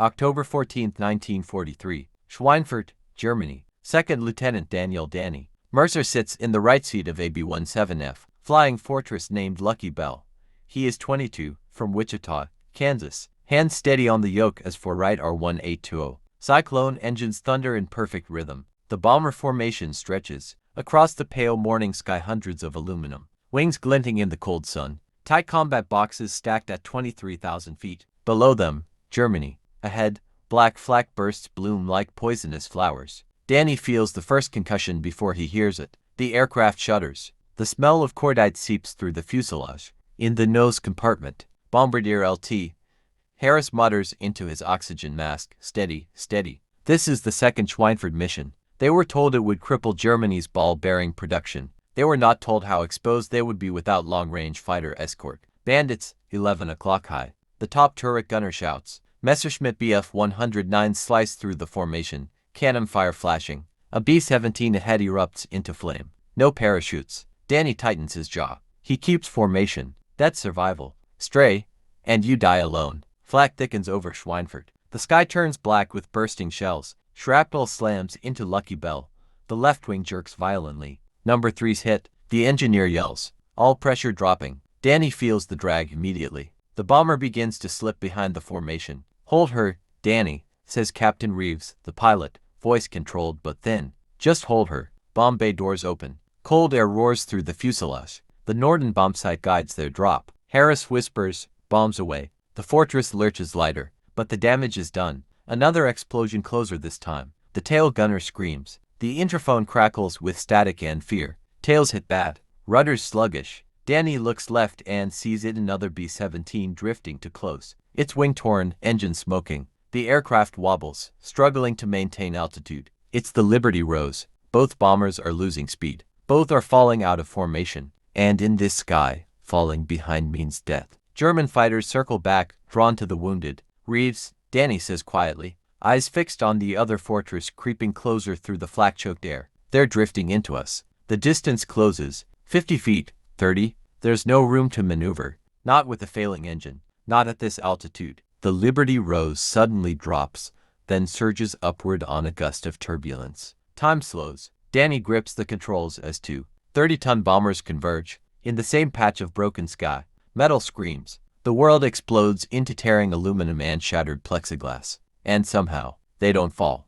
October 14, 1943, Schweinfurt, Germany. Second Lieutenant Daniel Danny Mercer sits in the right seat of a B-17F Flying Fortress named Lucky Bell. He is 22, from Wichita, Kansas. Hands steady on the yoke as for right R-1820. Cyclone engines thunder in perfect rhythm. The bomber formation stretches across the pale morning sky, hundreds of aluminum wings glinting in the cold sun. Tight combat boxes stacked at 23,000 feet. Below them, Germany. Ahead, black flak bursts bloom like poisonous flowers. Danny feels the first concussion before he hears it. The aircraft shudders. The smell of cordite seeps through the fuselage. In the nose compartment, Bombardier LT Harris mutters into his oxygen mask, "Steady, steady." This is the Second Schweinfurt mission. They were told it would cripple Germany's ball-bearing production. They were not told how exposed they would be without long-range fighter escort. Bandits, 11 o'clock high. The top turret gunner shouts. Messerschmitt Bf-109 slice through the formation, cannon fire flashing. A B-17 ahead erupts into flame. No parachutes. Danny tightens his jaw. He keeps formation. That's survival. Stray, and you die alone. Flak thickens over Schweinfurt. The sky turns black with bursting shells. Shrapnel slams into Lucky Bell. The left wing jerks violently. Number 3's hit. The engineer yells. All pressure dropping. Danny feels the drag immediately. The bomber begins to slip behind the formation. "Hold her, Danny," says Captain Reeves, the pilot, voice controlled but thin. "Just hold her." Bomb bay doors open. Cold air roars through the fuselage. The Norden bomb sight guides their drop. Harris whispers, "Bombs away." The fortress lurches lighter, but the damage is done. Another explosion closer this time. The tail gunner screams. The interphone crackles with static and fear. Tails hit bad. Rudders sluggish. Danny looks left and sees it, another B-17 drifting too close. Its wing torn, engine smoking. The aircraft wobbles, struggling to maintain altitude. It's the Liberty Rose. Both bombers are losing speed. Both are falling out of formation. And in this sky, falling behind means death. German fighters circle back, drawn to the wounded. "Reeves," Danny says quietly, eyes fixed on the other fortress creeping closer through the flak-choked air. "They're drifting into us." The distance closes. 50 feet, 30. There's no room to maneuver. Not with a failing engine. Not at this altitude. The Liberty Rose suddenly drops, then surges upward on a gust of turbulence. Time slows. Danny grips the controls as 2 30-ton bombers converge. In the same patch of broken sky, metal screams. The world explodes into tearing aluminum and shattered plexiglass. And somehow, they don't fall.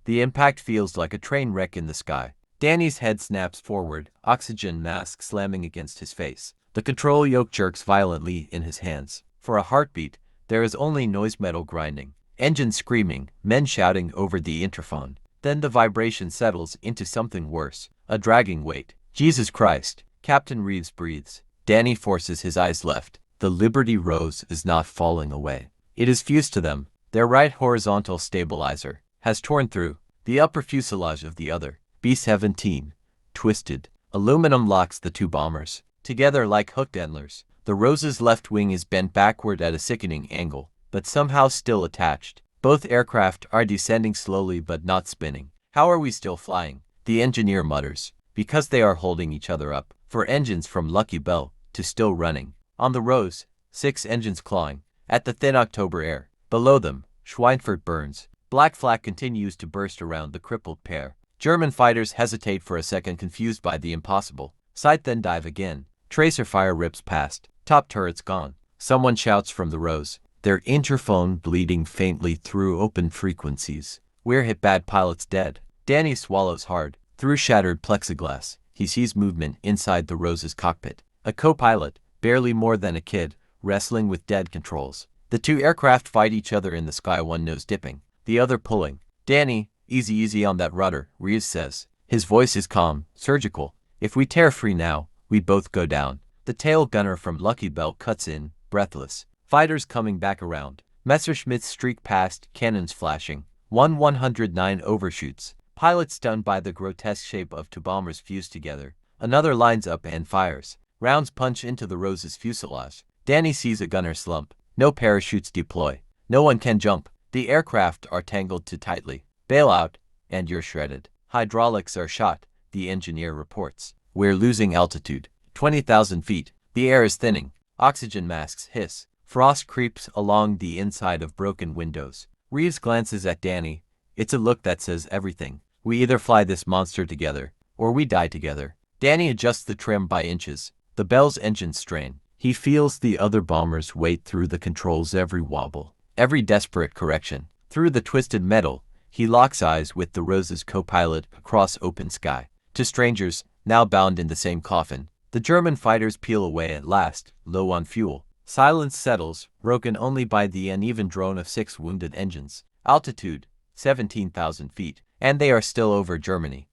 The impact feels like a train wreck in the sky. Danny's head snaps forward, oxygen mask slamming against his face. The control yoke jerks violently in his hands. For a heartbeat, there is only noise, metal grinding. Engines screaming, men shouting over the interphone. Then the vibration settles into something worse, a dragging weight. "Jesus Christ," Captain Reeves breathes. Danny forces his eyes left. The Liberty Rose is not falling away. It is fused to them. Their right horizontal stabilizer has torn through the upper fuselage of the other B-17. Twisted. Aluminum locks the two bombers together like hooked antlers. The Rose's left wing is bent backward at a sickening angle, but somehow still attached. Both aircraft are descending slowly but not spinning. "How are we still flying?" the engineer mutters. "Because they are holding each other up." For engines from Lucky Bell to still running. On the Rose, 6 engines clawing at the thin October air. Below them, Schweinfurt burns. Black flak continues to burst around the crippled pair. German fighters hesitate for a second, confused by the impossible sight, then dive again. Tracer fire rips past. Top turrets gone. Someone shouts from the Rose, their interphone bleeding faintly through open frequencies. "We're hit bad, pilot's dead." Danny swallows hard. Through shattered plexiglass, he sees movement inside the Rose's cockpit. A co-pilot, barely more than a kid, wrestling with dead controls. The two aircraft fight each other in the sky, one nose dipping, the other pulling. "Danny, easy, easy on that rudder," Reeves says. His voice is calm, surgical. "If we tear free now, we both go down." The tail gunner from Lucky Bell cuts in, breathless. Fighters coming back around. Messerschmitts streak past, cannons flashing. 109 overshoots. Pilot stunned by the grotesque shape of two bombers fused together. Another lines up and fires. Rounds punch into the Rose's fuselage. Danny sees a gunner slump. No parachutes deploy. No one can jump. The aircraft are tangled too tightly. "Bail out, and you're shredded." "Hydraulics are shot," the engineer reports. "We're losing altitude. 20,000 feet. The air is thinning." Oxygen masks hiss. Frost creeps along the inside of broken windows. Reeves glances at Danny. It's a look that says everything. We either fly this monster together, or we die together. Danny adjusts the trim by inches. The Bell's engines strain. He feels the other bomber's weight through the controls, every wobble, every desperate correction. Through the twisted metal, he locks eyes with the Rose's co-pilot across open sky. To strangers, now bound in the same coffin, the German fighters peel away at last, low on fuel. Silence settles, broken only by the uneven drone of 6 wounded engines. Altitude, 17,000 feet, and they are still over Germany.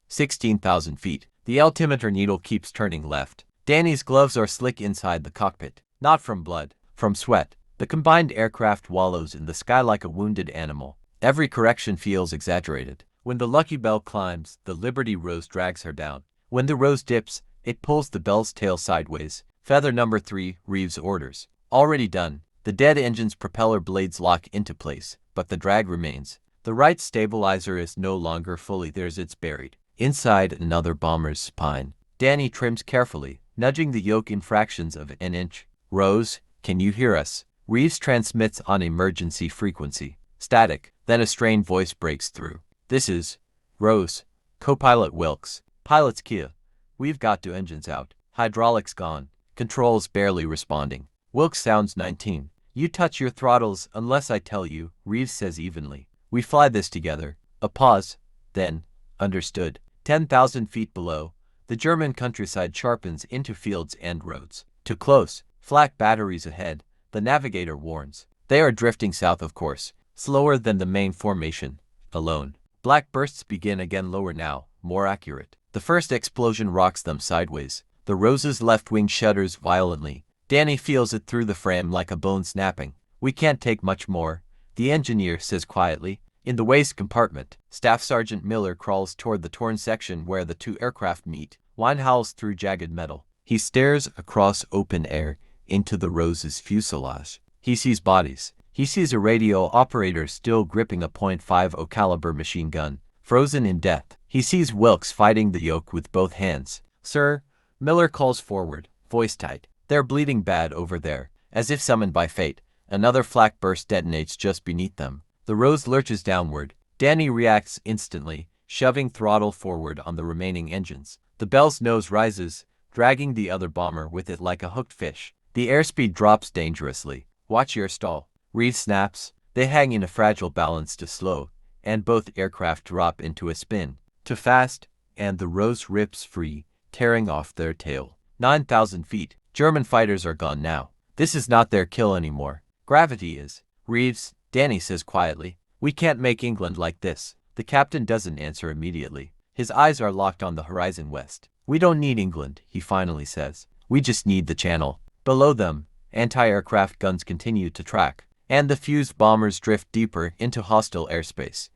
16,000 feet. The altimeter needle keeps turning left. Danny's gloves are slick inside the cockpit. Not from blood, from sweat. The combined aircraft wallows in the sky like a wounded animal. Every correction feels exaggerated. When the Lucky Bell climbs, the Liberty Rose drags her down. When the Rose dips, it pulls the Bell's tail sideways. Feather number 3, Reeves orders. Already done. The dead engine's propeller blades lock into place, but the drag remains. The right stabilizer is no longer fully theirs, it's buried inside another bomber's spine. Danny trims carefully, nudging the yoke in fractions of an inch. Rose, can you hear us? Reeves transmits on emergency frequency. Static. Then a strained voice breaks through. This is Rose. Co-pilot Wilkes. Pilot's Kia. We've got 2 engines out. Hydraulics gone. Controls barely responding. Wilkes sounds 19. You touch your throttles unless I tell you, Reeves says evenly. We fly this together. A pause. Then, understood. 10,000 feet below, the German countryside sharpens into fields and roads. Too close. Flak batteries ahead. The navigator warns. They are drifting south, of course. Slower than the main formation. Alone. Black bursts begin again, lower now, more accurate. The first explosion rocks them sideways. The Rose's left wing shudders violently. Danny feels it through the frame like a bone snapping. We can't take much more, the engineer says quietly. In the waist compartment, Staff Sergeant Miller crawls toward the torn section where the 2 aircraft meet. Wine howls through jagged metal. He stares across open air into the Rose's fuselage. He sees bodies. He sees a radio operator still gripping a .50 caliber machine gun, frozen in death. He sees Wilkes fighting the yoke with both hands. Sir, Miller calls forward, voice tight. They're bleeding bad over there. As if summoned by fate, another flak burst detonates just beneath them. The Rose lurches downward. Danny reacts instantly, shoving throttle forward on the remaining engines. The Bell's nose rises, dragging the other bomber with it like a hooked fish. The airspeed drops dangerously. Watch your stall. Reeves snaps. They hang in a fragile balance to slow, and both aircraft drop into a spin. Too fast, and the Rose rips free, tearing off their tail. 9,000 feet. German fighters are gone now. This is not their kill anymore. Gravity is. Reeves, Danny says quietly. We can't make England like this. The captain doesn't answer immediately. His eyes are locked on the horizon west. We don't need England, he finally says. We just need the channel. Below them, anti-aircraft guns continue to track, and the fused bombers drift deeper into hostile airspace.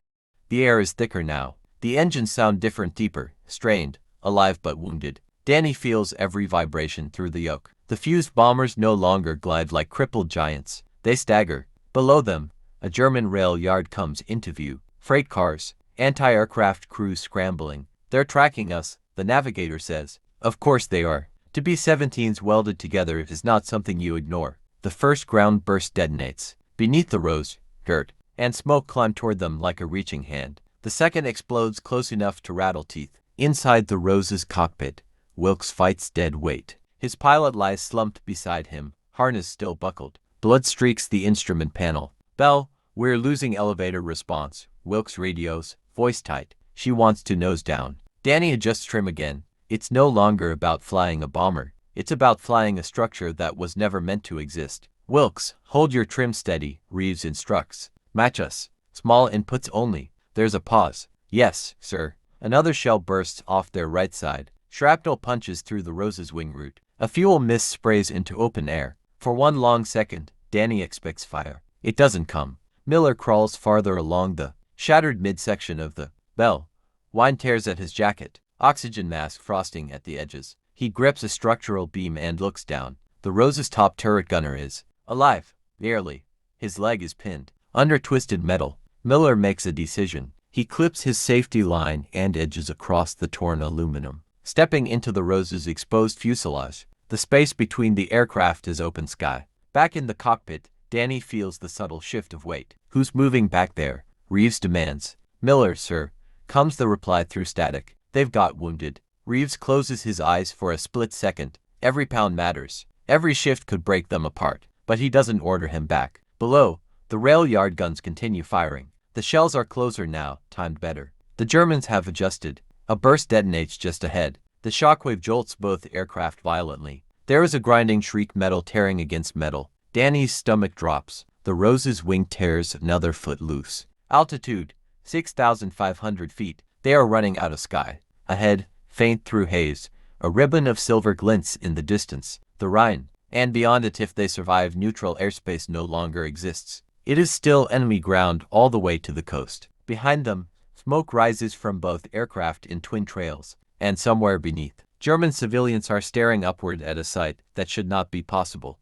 The air is thicker now. The engines sound different, deeper, strained, alive but wounded. Danny feels every vibration through the yoke. The fused bombers no longer glide like crippled giants. They stagger. Below them, a German rail yard comes into view. Freight cars, anti-aircraft crews scrambling. They're tracking us, the navigator says. Of course they are. To be 17s welded together is not something you ignore. The first ground burst detonates. Beneath the Rose, dirt and smoke climb toward them like a reaching hand. The second explodes close enough to rattle teeth. Inside the Rose's cockpit, Wilkes fights dead weight. His pilot lies slumped beside him, harness still buckled. Blood streaks the instrument panel. Bell, we're losing elevator response. Wilkes radios, voice tight. She wants to nose down. Danny adjusts trim again. It's no longer about flying a bomber. It's about flying a structure that was never meant to exist. Wilkes, hold your trim steady, Reeves instructs. Match us. Small inputs only. There's a pause. Yes, sir. Another shell bursts off their right side. Shrapnel punches through the Rose's wing root. A fuel mist sprays into open air. For one long second, Danny expects fire. It doesn't come. Miller crawls farther along the shattered midsection of the Bell. Wine tears at his jacket. Oxygen mask frosting at the edges. He grips a structural beam and looks down. The Rose's top turret gunner is alive, barely. His leg is pinned under twisted metal. Miller makes a decision. He clips his safety line and edges across the torn aluminum. Stepping into the Rose's exposed fuselage, the space between the aircraft is open sky. Back in the cockpit, Danny feels the subtle shift of weight. Who's moving back there? Reeves demands. Miller, sir, comes the reply through static. They've got wounded. Reeves closes his eyes for a split second. Every pound matters. Every shift could break them apart. But he doesn't order him back. Below, the rail yard guns continue firing. The shells are closer now, timed better. The Germans have adjusted. A burst detonates just ahead. The shockwave jolts both aircraft violently. There is a grinding shriek, metal tearing against metal. Danny's stomach drops. The Rose's wing tears another foot loose. Altitude, 6,500 feet. They are running out of sky. Ahead, faint through haze, a ribbon of silver glints in the distance. The Rhine, and beyond it if they survive, neutral airspace no longer exists. It is still enemy ground all the way to the coast. Behind them, smoke rises from both aircraft in twin trails, and somewhere beneath, German civilians are staring upward at a sight that should not be possible.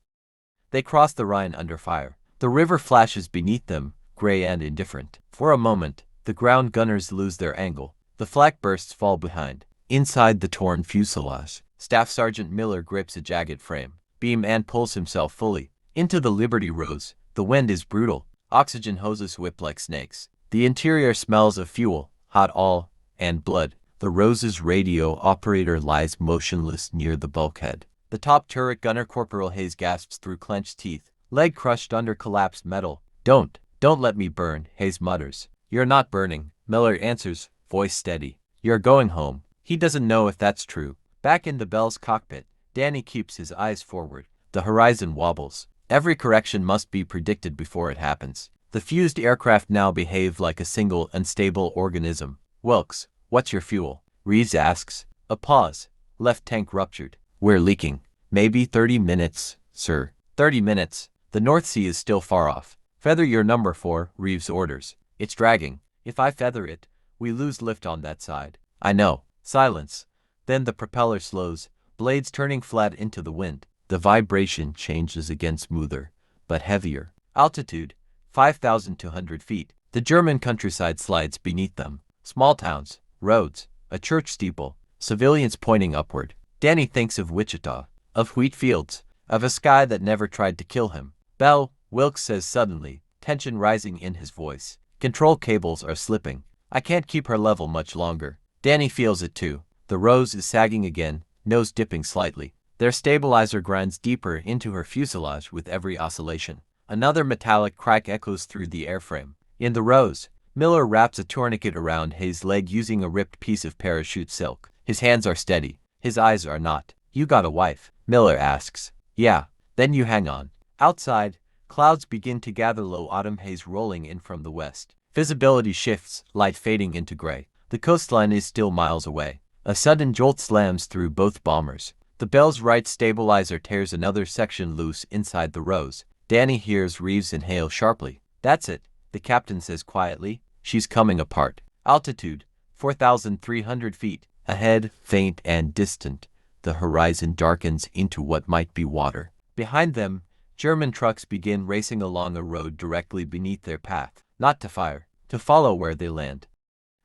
They cross the Rhine under fire. The river flashes beneath them, gray and indifferent. For a moment, the ground gunners lose their angle. The flak bursts fall behind. Inside the torn fuselage, Staff Sergeant Miller grips a jagged frame beam and pulls himself fully into the Liberty Rose. The wind is brutal. Oxygen hoses whip like snakes. The interior smells of fuel, hot oil, and blood. The Rose's radio operator lies motionless near the bulkhead. The top turret gunner Corporal Hayes gasps through clenched teeth, leg crushed under collapsed metal. Don't let me burn, Hayes mutters. You're not burning, Miller answers, voice steady. You're going home. He doesn't know if that's true. Back in the Bell's cockpit, Danny keeps his eyes forward. The horizon wobbles. Every correction must be predicted before it happens. The fused aircraft now behave like a single unstable organism. Wilkes, what's your fuel? Reeves asks. A pause. Left tank ruptured. We're leaking. Maybe 30 minutes, sir. 30 minutes. The North Sea is still far off. Feather your number 4, Reeves orders. It's dragging. If I feather it, we lose lift on that side. I know. Silence. Then the propeller slows, blades turning flat into the wind. The vibration changes again, smoother, but heavier. Altitude, 5,200 feet. The German countryside slides beneath them. Small towns, roads, a church steeple, civilians pointing upward. Danny thinks of Wichita, of wheat fields, of a sky that never tried to kill him. Bell, Wilkes says suddenly, tension rising in his voice. Control cables are slipping. I can't keep her level much longer. Danny feels it too. The Rose is sagging again, nose dipping slightly. Their stabilizer grinds deeper into her fuselage with every oscillation. Another metallic crack echoes through the airframe. In the Rose, Miller wraps a tourniquet around Hayes' leg using a ripped piece of parachute silk. His hands are steady. His eyes are not. You got a wife? Miller asks. Yeah. Then you hang on. Outside, clouds begin to gather, low autumn haze rolling in from the west. Visibility shifts, light fading into gray. The coastline is still miles away. A sudden jolt slams through both bombers. The Bell's right stabilizer tears another section loose inside the Rose. Danny hears Reeves inhale sharply. That's it, the captain says quietly. She's coming apart. Altitude, 4,300 feet. Ahead, faint and distant, the horizon darkens into what might be water. Behind them, German trucks begin racing along a road directly beneath their path. Not to fire, to follow where they land.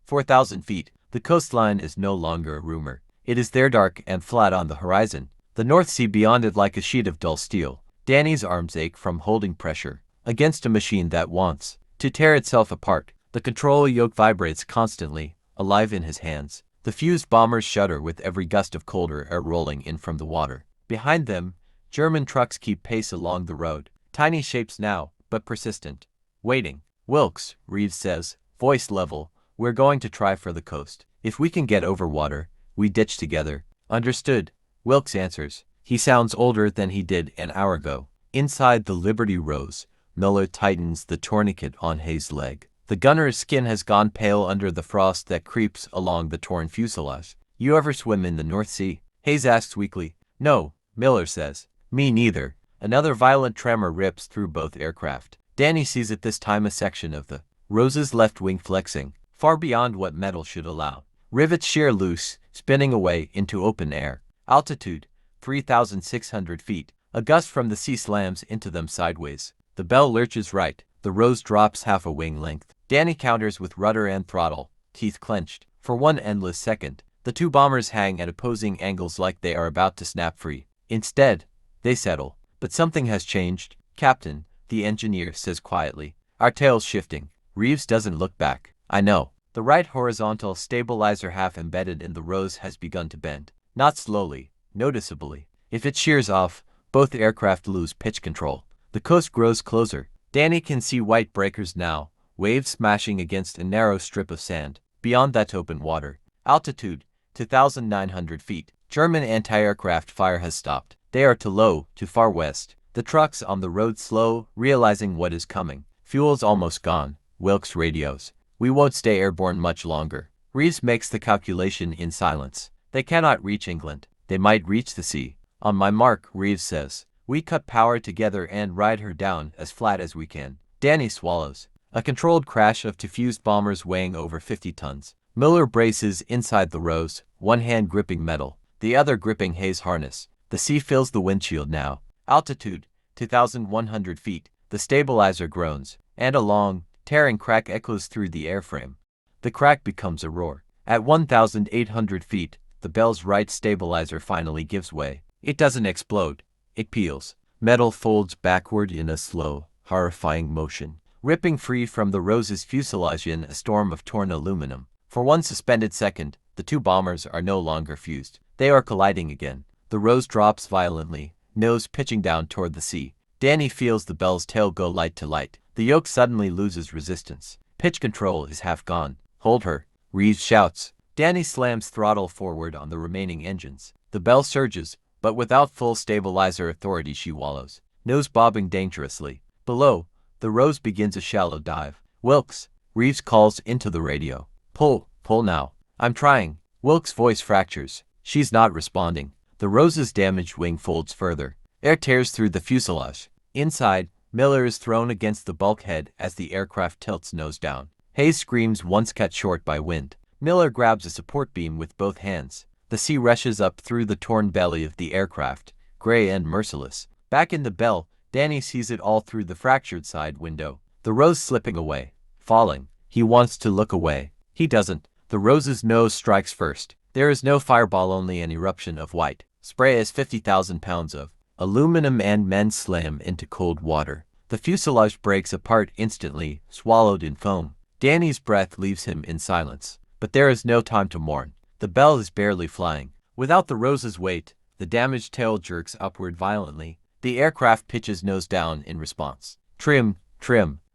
4,000 feet. The coastline is no longer a rumor. It is there, dark and flat on the horizon. The North Sea beyond it like a sheet of dull steel. Danny's arms ache from holding pressure against a machine that wants to tear itself apart. The control yoke vibrates constantly, alive in his hands. The fused bombers shudder with every gust of colder air rolling in from the water. Behind them, German trucks keep pace along the road. Tiny shapes now, but persistent. Waiting. Wilkes, Reeves says, voice level. We're going to try for the coast. If we can get over water, we ditch together. Understood, Wilkes answers. He sounds older than he did an hour ago. Inside the Liberty Rose, Miller tightens the tourniquet on Hayes' leg. The gunner's skin has gone pale under the frost that creeps along the torn fuselage. You ever swim in the North Sea? Hayes asks weakly. No, Miller says. Me neither. Another violent tremor rips through both aircraft. Danny sees at this time a section of the Rose's left wing flexing, far beyond what metal should allow. Rivets shear loose, spinning away into open air. Altitude, 3,600 feet. A gust from the sea slams into them sideways. The Bell lurches right. The Rose drops half a wing length. Danny counters with rudder and throttle, teeth clenched. For one endless second, the two bombers hang at opposing angles like they are about to snap free. Instead, they settle. But something has changed. Captain, the engineer says quietly. Our tail's shifting. Reeves doesn't look back. I know. The right horizontal stabilizer half embedded in the rose has begun to bend. Not slowly, noticeably. If it shears off, both aircraft lose pitch control. The coast grows closer. Danny can see white breakers now, waves smashing against a narrow strip of sand. Beyond that open water. Altitude, 2,900 feet. German anti-aircraft fire has stopped. They are too low, too far west. The trucks on the road slow, realizing what is coming. Fuel's almost gone. Wilkes radios. We won't stay airborne much longer. Reeves makes the calculation in silence. They cannot reach England. They might reach the sea. On my mark, Reeves says. We cut power together and ride her down as flat as we can. Danny swallows. A controlled crash of two fused bombers weighing over 50 tons. Miller braces inside the rose, one hand gripping metal, the other gripping Hayes' harness. The sea fills the windshield now. Altitude, 2,100 feet. The stabilizer groans, and a long, tearing crack echoes through the airframe. The crack becomes a roar. At 1,800 feet, the Bell's right stabilizer finally gives way. It doesn't explode. It peels. Metal folds backward in a slow, horrifying motion, ripping free from the Rose's fuselage in a storm of torn aluminum. For one suspended second, the two bombers are no longer fused. They are colliding again. The Rose drops violently, nose pitching down toward the sea. Danny feels the Bell's tail go light to light. The yoke suddenly loses resistance. Pitch control is half gone. Hold her, Reeves shouts. Danny slams throttle forward on the remaining engines. The Bell surges, but without full stabilizer authority she wallows, nose bobbing dangerously. Below, the Rose begins a shallow dive. Wilkes, Reeves calls into the radio. Pull now. I'm trying. Wilkes' voice fractures. She's not responding. The Rose's damaged wing folds further. Air tears through the fuselage. Inside, Miller is thrown against the bulkhead as the aircraft tilts nose down. Hayes screams once cut short by wind. Miller grabs a support beam with both hands. The sea rushes up through the torn belly of the aircraft, gray and merciless. Back in the Bell, Danny sees it all through the fractured side window. The Rose slipping away, falling. He wants to look away. He doesn't. The Rose's nose strikes first. There is no fireball, only an eruption of white spray as 50,000 pounds of aluminum and men slam into cold water. The fuselage breaks apart instantly, swallowed in foam. Danny's breath leaves him in silence. But there is no time to mourn. The Bell is barely flying. Without the Rose's weight, the damaged tail jerks upward violently. The aircraft pitches nose down in response. Trim,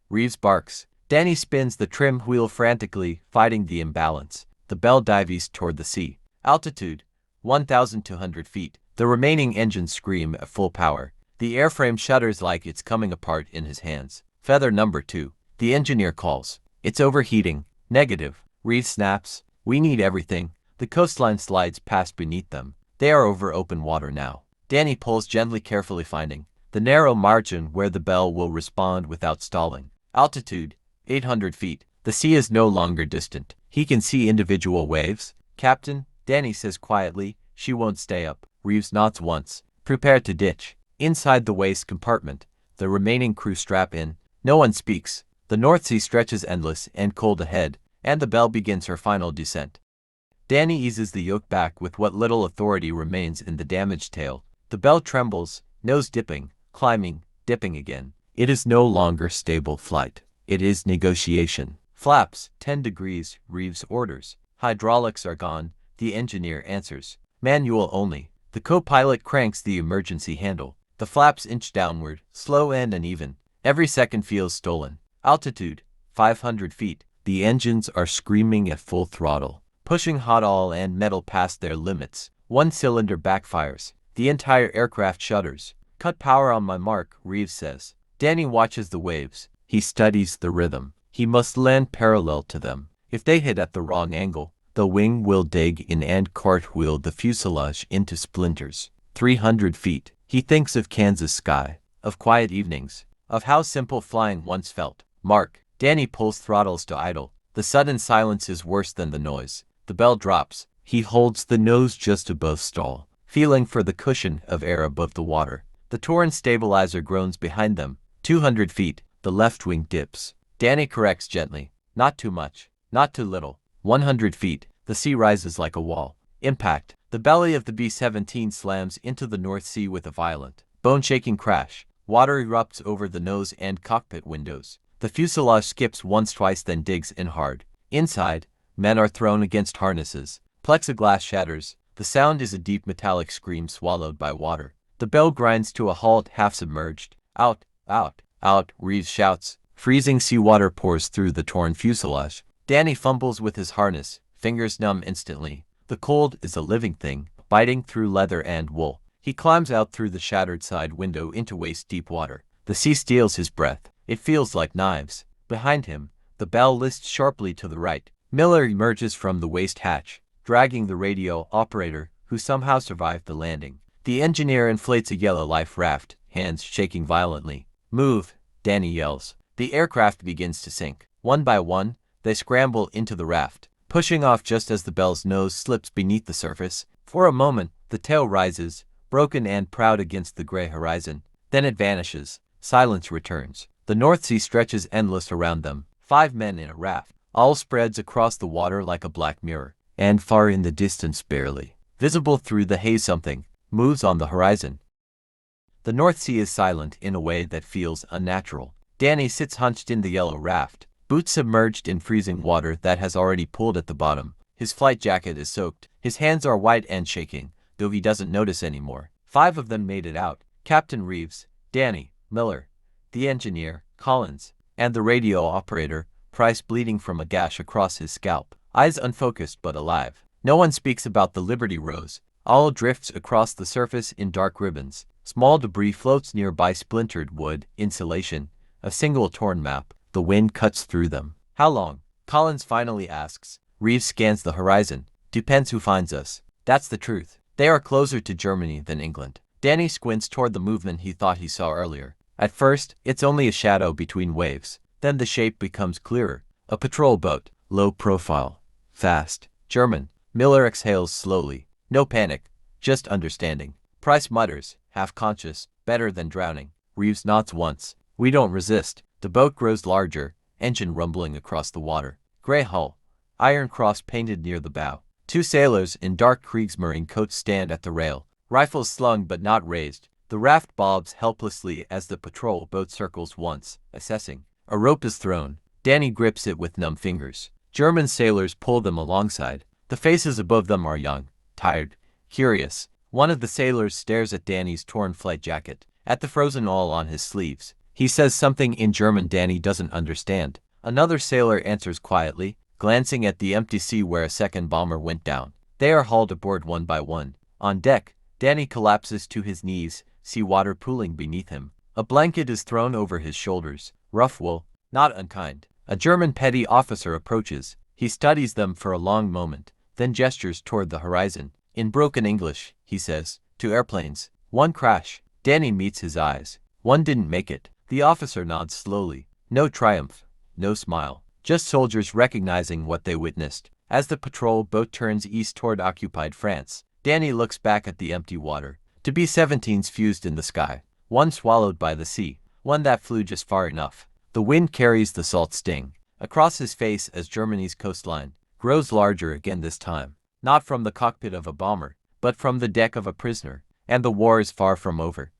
Reeves barks. Danny spins the trim wheel frantically, fighting the imbalance. The Bell dives east toward the sea. Altitude, 1,200 feet. The remaining engines scream at full power. The airframe shudders like it's coming apart in his hands. Feather number 2. The engineer calls. It's overheating. Negative. Reeves snaps. We need everything. The coastline slides past beneath them. They are over open water now. Danny pulls gently, carefully finding the narrow margin where the Bell will respond without stalling. Altitude, 800 feet. The sea is no longer distant. He can see individual waves. Captain, Danny says quietly, she won't stay up. Reeves nods once. Prepare to ditch. Inside the waist compartment, the remaining crew strap in. No one speaks. The North Sea stretches endless and cold ahead, and the Bell begins her final descent. Danny eases the yoke back with what little authority remains in the damaged tail. The Bell trembles, nose dipping, climbing, dipping again. It is no longer stable flight. It is negotiation. Flaps, 10 degrees, Reeves orders. Hydraulics are gone, the engineer answers. Manual only. The co-pilot cranks the emergency handle. The flaps inch downward, slow and uneven. Every second feels stolen. Altitude, 500 feet. The engines are screaming at full throttle, pushing hot oil and metal past their limits. One cylinder backfires. The entire aircraft shudders. Cut power on my mark, Reeves says. Danny watches the waves. He studies the rhythm. He must land parallel to them. If they hit at the wrong angle, the wing will dig in and cartwheel the fuselage into splinters. 300 feet. He thinks of Kansas sky, of quiet evenings, of how simple flying once felt. Mark. Danny pulls throttles to idle. The sudden silence is worse than the noise. The Bell drops. He holds the nose just above stall, feeling for the cushion of air above the water. The torn stabilizer groans behind them. 200 feet. The left wing dips. Danny corrects gently. Not too much. Not too little. 100 feet. The sea rises like a wall. Impact. The belly of the B-17 slams into the North Sea with a violent, bone-shaking crash. Water erupts over the nose and cockpit windows. The fuselage skips once, twice, then digs in hard. Inside, men are thrown against harnesses. Plexiglass shatters. The sound is a deep metallic scream swallowed by water. The bell grinds to a halt, half submerged. Out, out, out, Reeves shouts. Freezing seawater pours through the torn fuselage. Danny fumbles with his harness, fingers numb instantly. The cold is a living thing, biting through leather and wool. He climbs out through the shattered side window into waist-deep water. The sea steals his breath. It feels like knives. Behind him, the bell lists sharply to the right. Miller emerges from the waist hatch, dragging the radio operator, who somehow survived the landing. The engineer inflates a yellow life raft, hands shaking violently. Move, Danny yells. The aircraft begins to sink. One by one, they scramble into the raft, pushing off just as the bell's nose slips beneath the surface. For a moment, the tail rises, broken and proud against the gray horizon. Then it vanishes. Silence returns. The North Sea stretches endless around them. 5 men in a raft. All spreads across the water like a black mirror. And far in the distance, barely visible through the haze, something moves on the horizon. The North Sea is silent in a way that feels unnatural. Danny sits hunched in the yellow raft, boots submerged in freezing water that has already pooled at the bottom. His flight jacket is soaked. His hands are white and shaking, though he doesn't notice anymore. 5 of them made it out. Captain Reeves, Danny, Miller, the engineer, Collins, and the radio operator, Price, bleeding from a gash across his scalp. Eyes unfocused but alive. No one speaks about the Liberty Rose. All drifts across the surface in dark ribbons. Small debris floats nearby, splintered wood, insulation, a single torn map. The wind cuts through them. How long? Collins finally asks. Reeves scans the horizon. Depends who finds us. That's the truth. They are closer to Germany than England. Danny squints toward the movement he thought he saw earlier. At first, it's only a shadow between waves. Then the shape becomes clearer. A patrol boat. Low profile. Fast. German. Miller exhales slowly. No panic. Just understanding. Price mutters, half conscious, better than drowning. Reeves nods once. We don't resist. The boat grows larger, engine rumbling across the water. Gray hull. Iron cross painted near the bow. 2 sailors in dark Kriegsmarine coats stand at the rail. Rifles slung but not raised. The raft bobs helplessly as the patrol boat circles once, assessing. A rope is thrown. Danny grips it with numb fingers. German sailors pull them alongside. The faces above them are young, tired, curious. One of the sailors stares at Danny's torn flight jacket, at the frozen awl on his sleeves. He says something in German Danny doesn't understand. Another sailor answers quietly, glancing at the empty sea where a second bomber went down. They are hauled aboard one by one. On deck, Danny collapses to his knees, seawater pooling beneath him. A blanket is thrown over his shoulders. Rough wool, not unkind. A German petty officer approaches. He studies them for a long moment, then gestures toward the horizon. In broken English, he says, 2 airplanes. 1 crash. Danny meets his eyes. 1 didn't make it. The officer nods slowly. No triumph, no smile. Just soldiers recognizing what they witnessed. As the patrol boat turns east toward occupied France, Danny looks back at the empty water. To be 17s fused in the sky. 1 swallowed by the sea. 1 that flew just far enough. The wind carries the salt sting across his face as Germany's coastline grows larger again, this time. Not from the cockpit of a bomber, but from the deck of a prisoner. And the war is far from over.